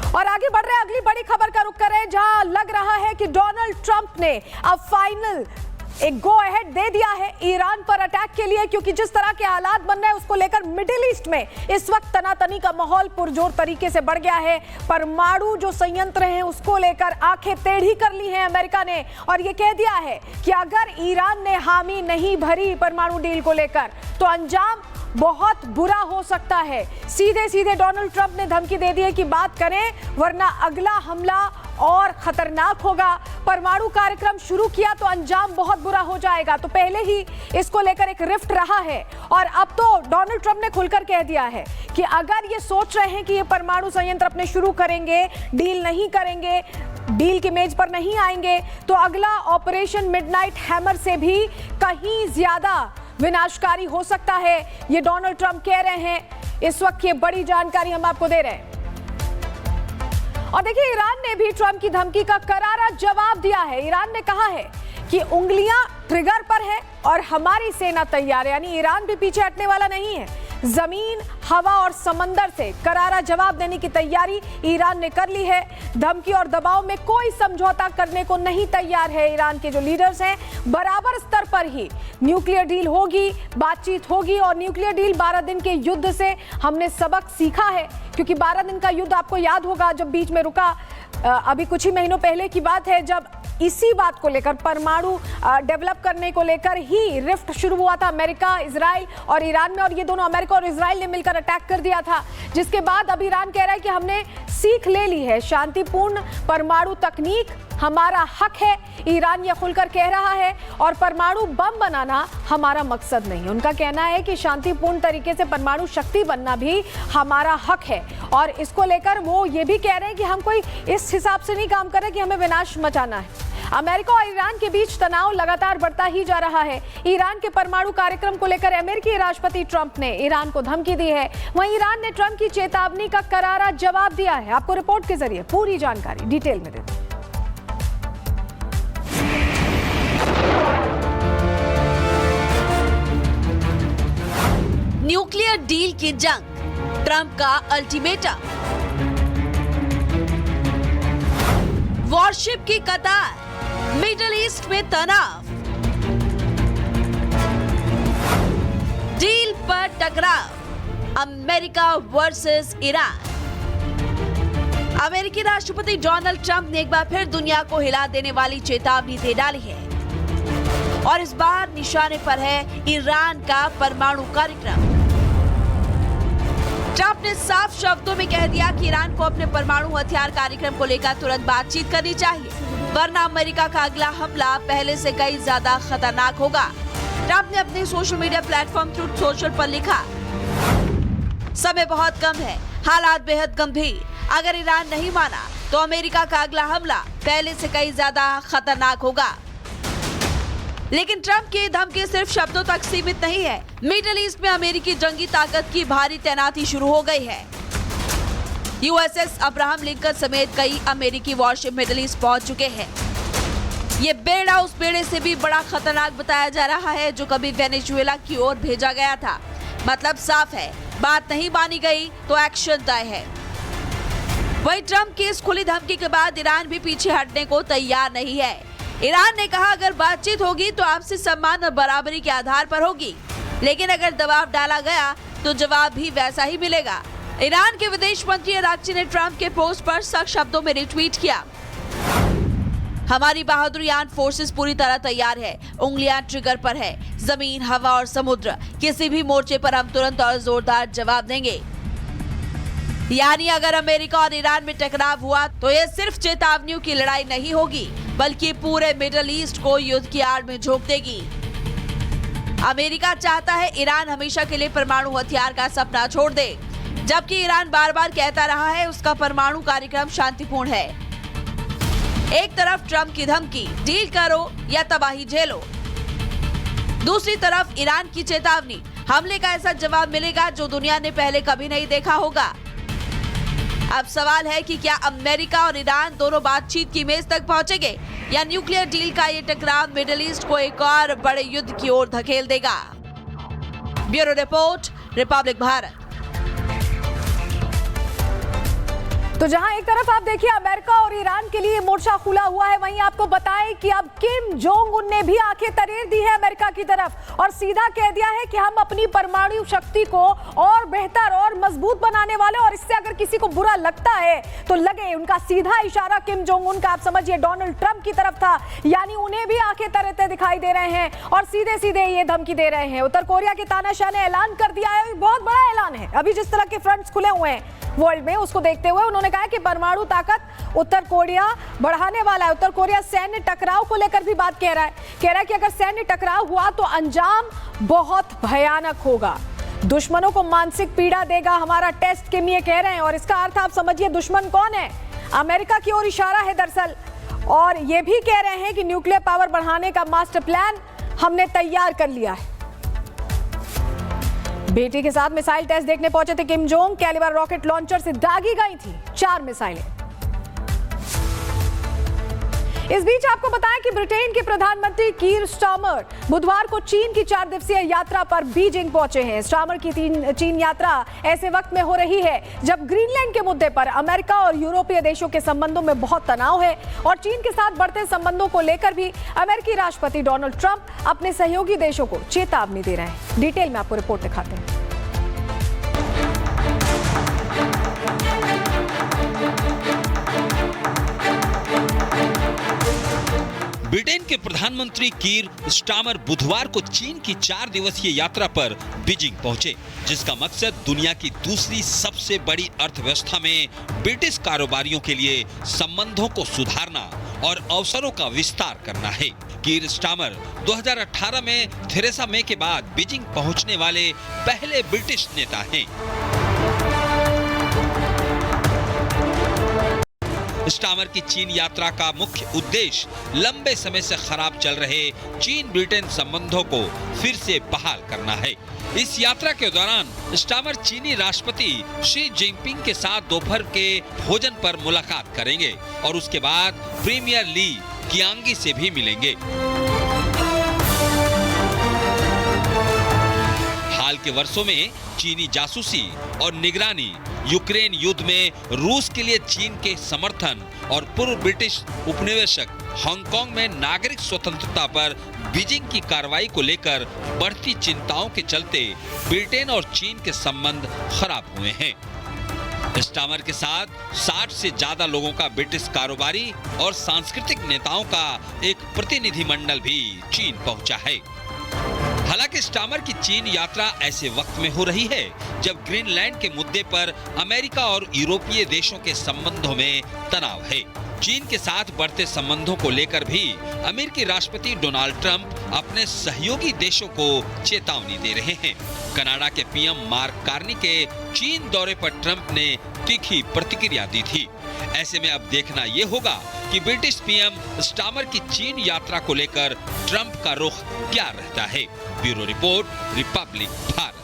और आगे बढ़ रहे हैं, अगली बड़ी खबर का रुख करें, जहां लग रहा है कि डोनाल्ड ट्रंप ने अब फाइनल एक गो अहेड दे दिया है ईरान पर अटैक के लिए, क्योंकि जिस तरह के हालात बन रहे हैं उसको लेकर मिडिल ईस्ट में इस वक्त तनातनी का माहौल पुरजोर तरीके से बढ़ गया है। परमाणु जो संयंत्र हैं उसको लेकर आंखें टेढ़ी कर ली हैं अमेरिका ने, और ये कह दिया है कि अगर ईरान ने हामी नहीं भरी परमाणु डील को लेकर तो अंजाम बहुत बुरा हो सकता है। सीधे सीधे डोनाल्ड ट्रंप ने धमकी दे दी है कि बात करें वरना अगला हमला और खतरनाक होगा। परमाणु कार्यक्रम शुरू किया तो अंजाम बहुत बुरा हो जाएगा। तो पहले ही इसको लेकर एक रिफ्ट रहा है, और अब तो डोनाल्ड ट्रंप ने खुलकर कह दिया है कि अगर ये सोच रहे हैं कि ये परमाणु संयंत्र अपने शुरू करेंगे, डील नहीं करेंगे, डील की मेज पर नहीं आएंगे, तो अगला ऑपरेशन मिडनाइट हैमर से भी कहीं ज्यादा विनाशकारी हो सकता है। ये डोनाल्ड ट्रंप कह रहे हैं। इस वक्त ये बड़ी जानकारी हम आपको दे रहे हैं। और देखिए, ईरान ने भी ट्रंप की धमकी का करारा जवाब दिया है। ईरान ने कहा है कि उंगलियां ट्रिगर पर है और हमारी सेना तैयार है, यानी ईरान भी पीछे हटने वाला नहीं है। जमीन, हवा और समंदर से करारा जवाब देने की तैयारी ईरान ने कर ली है। धमकी और दबाव में कोई समझौता करने को नहीं तैयार है ईरान के जो लीडर्स हैं। बराबर स्तर पर ही न्यूक्लियर डील होगी, बातचीत होगी, और न्यूक्लियर डील 12 दिन के युद्ध से हमने सबक सीखा है, क्योंकि 12 दिन का युद्ध आपको याद होगा जब बीच में रुका। अभी कुछ ही महीनों पहले की बात है जब इसी बात को लेकर, परमाणु डेवलप करने को लेकर ही रिफ्ट शुरू हुआ था अमेरिका, इजराइल और ईरान में, और ये दोनों अमेरिका और इजराइल ने मिलकर अटैक कर दिया था। जिसके बाद अब ईरान कह रहा है कि हमने सीख ले ली है, शांतिपूर्ण परमाणु तकनीक हमारा हक है। ईरान यह खुलकर कह रहा है, और परमाणु बम बनाना हमारा मकसद नहीं है। उनका कहना है कि शांतिपूर्ण तरीके से परमाणु शक्ति बनना भी हमारा हक है, और इसको लेकर वो ये भी कह रहे हैं कि हम कोई इस हिसाब से नहीं काम कर रहे कि हमें विनाश मचाना है। अमेरिका और ईरान के बीच तनाव लगातार बढ़ता ही जा रहा है। ईरान के परमाणु कार्यक्रम को लेकर अमेरिकी राष्ट्रपति ट्रंप ने ईरान को धमकी दी है। वहीं ईरान ने ट्रंप की चेतावनी का करारा जवाब दिया है। आपको रिपोर्ट के जरिए पूरी जानकारी डिटेल में देते हैं। न्यूक्लियर डील की जंग, ट्रंप का अल्टीमेटम, वॉरशिप की कतार, मिडिल ईस्ट में तनाव, डील पर टकराव, अमेरिका वर्सेस ईरान। अमेरिकी राष्ट्रपति डोनाल्ड ट्रंप ने एक बार फिर दुनिया को हिला देने वाली चेतावनी दे डाली है, और इस बार निशाने पर है ईरान का परमाणु कार्यक्रम। ट्रंप ने साफ शब्दों में कह दिया कि ईरान को अपने परमाणु हथियार कार्यक्रम को लेकर तुरंत बातचीत करनी चाहिए, वरना अमेरिका का अगला हमला पहले से कई ज्यादा खतरनाक होगा। ट्रंप ने अपने social media platform truth social पर लिखा, समय बहुत कम है, हालात बेहद गंभीर। अगर ईरान नहीं माना तो अमेरिका का अगला हमला पहले से कई ज्यादा खतरनाक होगा। लेकिन ट्रंप की धमकी सिर्फ शब्दों तक सीमित नहीं है। मिडिल ईस्ट में अमेरिकी जंगी ताकत की भारी तैनाती शुरू हो गई है। यूएसएस अब्राहम लिंकन समेत कई अमेरिकी वॉरशिप मिडिल ईस्ट पहुंच चुके हैं। ये बेड़ा उस बेड़े से भी बड़ा खतरनाक बताया जा रहा है जो कभी वेनेजुएला की ओर भेजा गया था। मतलब साफ है, बात नहीं मानी गई तो एक्शन तय है। वहीं ट्रंप की इस खुली धमकी के बाद ईरान भी पीछे हटने को तैयार नहीं है। ईरान ने कहा अगर बातचीत होगी तो आपसी सम्मान और बराबरी के आधार पर होगी, लेकिन अगर दबाव डाला गया तो जवाब भी वैसा ही मिलेगा। ईरान के विदेश मंत्री अराक्ची ने ट्रंप के पोस्ट पर सख्त शब्दों में रिट्वीट किया, हमारी बहादुर आर्म्ड फोर्सेस पूरी तरह तैयार है, उंगलियां ट्रिगर पर है, जमीन, हवा और समुद्र, किसी भी मोर्चे पर हम तुरंत और जोरदार जवाब देंगे। यानी अगर अमेरिका और ईरान में टकराव हुआ तो ये सिर्फ चेतावनियों की लड़ाई नहीं होगी, बल्कि पूरे मिडिल ईस्ट को युद्ध की आड़ में झोंक देगी। अमेरिका चाहता है ईरान हमेशा के लिए परमाणु हथियार का सपना छोड़ दे, जबकि ईरान बार बार कहता रहा है उसका परमाणु कार्यक्रम शांतिपूर्ण है। एक तरफ ट्रंप की धमकी, डील करो या तबाही झेलो, दूसरी तरफ ईरान की चेतावनी, हमले का ऐसा जवाब मिलेगा जो दुनिया ने पहले कभी नहीं देखा होगा। अब सवाल है कि क्या अमेरिका और ईरान दोनों बातचीत की मेज तक पहुंचेंगे, या न्यूक्लियर डील का ये टकराव मिडिल ईस्ट को एक और बड़े युद्ध की ओर धकेल देगा। Bureau report, Republic Bharat. तो जहां एक तरफ आप देखिए अमेरिका और ईरान के लिए मोर्चा खुला हुआ है, वहीं आपको बताएं कि अब किम जोंग उन ने भी आंखें तरेर दी है अमेरिका की तरफ और सीधा कह दिया है कि हम अपनी परमाणु शक्ति को और बेहतर और मजबूत बनाने वाले, और इससे अगर किसी को बुरा लगता है तो लगे। उनका सीधा इशारा किम जोंग उन का आप समझिए डोनाल्ड ट्रंप की तरफ था, यानी उन्हें भी आंखें तरेते दिखाई दे रहे हैं और सीधे सीधे ये धमकी दे रहे हैं। उत्तर कोरिया के तानाशाह ने ऐलान कर दिया है, बहुत बड़ा ऐलान है। अभी जिस तरह के फ्रंट्स खुले हुए हैं वर्ल्ड में, उसको देखते हुए उन्होंने कहा कि परमाणु ताकत उत्तर कोरिया बढ़ाने वाला है। उत्तर कोरिया सैन्य टकराव को लेकर भी बात कह रहा है कि अगर सैन्य टकराव हुआ तो अंजाम बहुत भयानक होगा, दुश्मनों को मानसिक पीड़ा देगा हमारा टेस्ट, किम ये कह रहे हैं। और इसका अर्थ आप समझिए दुश्मन कौन है, अमेरिका की ओर इशारा है दरअसल। और ये भी कह रहे हैं कि न्यूक्लियर पावर बढ़ाने का मास्टर प्लान हमने तैयार कर लिया है। बेटी के साथ मिसाइल टेस्ट देखने पहुंचे थे Kim Jong, calibre rocket launcher से दागी गई थी 4 मिसाइलें। इस बीच आपको बताएं कि ब्रिटेन के प्रधानमंत्री कीर स्टार्मर बुधवार को चीन की 4 दिवसीय यात्रा पर बीजिंग पहुंचे हैं। स्टार्मर की चीन यात्रा ऐसे वक्त में हो रही है जब ग्रीनलैंड के मुद्दे पर अमेरिका और यूरोपीय देशों के संबंधों में बहुत तनाव है और चीन के साथ बढ़ते संबंधों को लेकर भी अमेरिकी राष्ट्रपति डोनाल्ड ट्रंप अपने सहयोगी देशों को चेतावनी दे रहे हैं। डिटेल में आपको रिपोर्ट दिखाते हैं। ब्रिटेन के प्रधानमंत्री कीर स्टार्मर बुधवार को चीन की 4 दिवसीय यात्रा पर बीजिंग पहुंचे, जिसका मकसद दुनिया की दूसरी सबसे बड़ी अर्थव्यवस्था में ब्रिटिश कारोबारियों के लिए संबंधों को सुधारना और अवसरों का विस्तार करना है। कीर स्टार्मर 2018 में थेरेसा मे के बाद बीजिंग पहुंचने वाले पहले ब्रिटिश नेता हैं। स्टार्मर की चीन यात्रा का मुख्य उद्देश्य लंबे समय से खराब चल रहे चीन ब्रिटेन संबंधों को फिर से बहाल करना है। इस यात्रा के दौरान स्टार्मर चीनी राष्ट्रपति शी जिनपिंग के साथ दोपहर के भोजन पर मुलाकात करेंगे और उसके बाद प्रीमियर ली कियांगी से भी मिलेंगे। हाल के वर्षों में चीनी जासूसी और निगरानी, यूक्रेन युद्ध में रूस के लिए चीन के समर्थन और पूर्व ब्रिटिश उपनिवेशक हांगकांग में नागरिक स्वतंत्रता पर बीजिंग की कार्रवाई को लेकर बढ़ती चिंताओं के चलते ब्रिटेन और चीन के संबंध खराब हुए हैं। स्टार्मर के साथ 60 से ज्यादा लोगों का ब्रिटिश कारोबारी और सांस्कृतिक नेताओं का एक प्रतिनिधिमंडल भी चीन पहुंचा है। हालांकि स्टार्मर की चीन यात्रा ऐसे वक्त में हो रही है जब ग्रीनलैंड के मुद्दे पर अमेरिका और यूरोपीय देशों के संबंधों में तनाव है। चीन के साथ बढ़ते संबंधों को लेकर भी अमेरिकी राष्ट्रपति डोनाल्ड ट्रंप अपने सहयोगी देशों को चेतावनी दे रहे हैं। कनाडा के पीएम मार्क कार्नी के चीन दौरे पर ट्रंप ने तीखी प्रतिक्रिया दी थी। ऐसे में अब देखना ये होगा कि ब्रिटिश पीएम स्टार्मर की चीन यात्रा को लेकर ट्रंप का रुख क्या रहता है। Bureau report, Republic Bharat.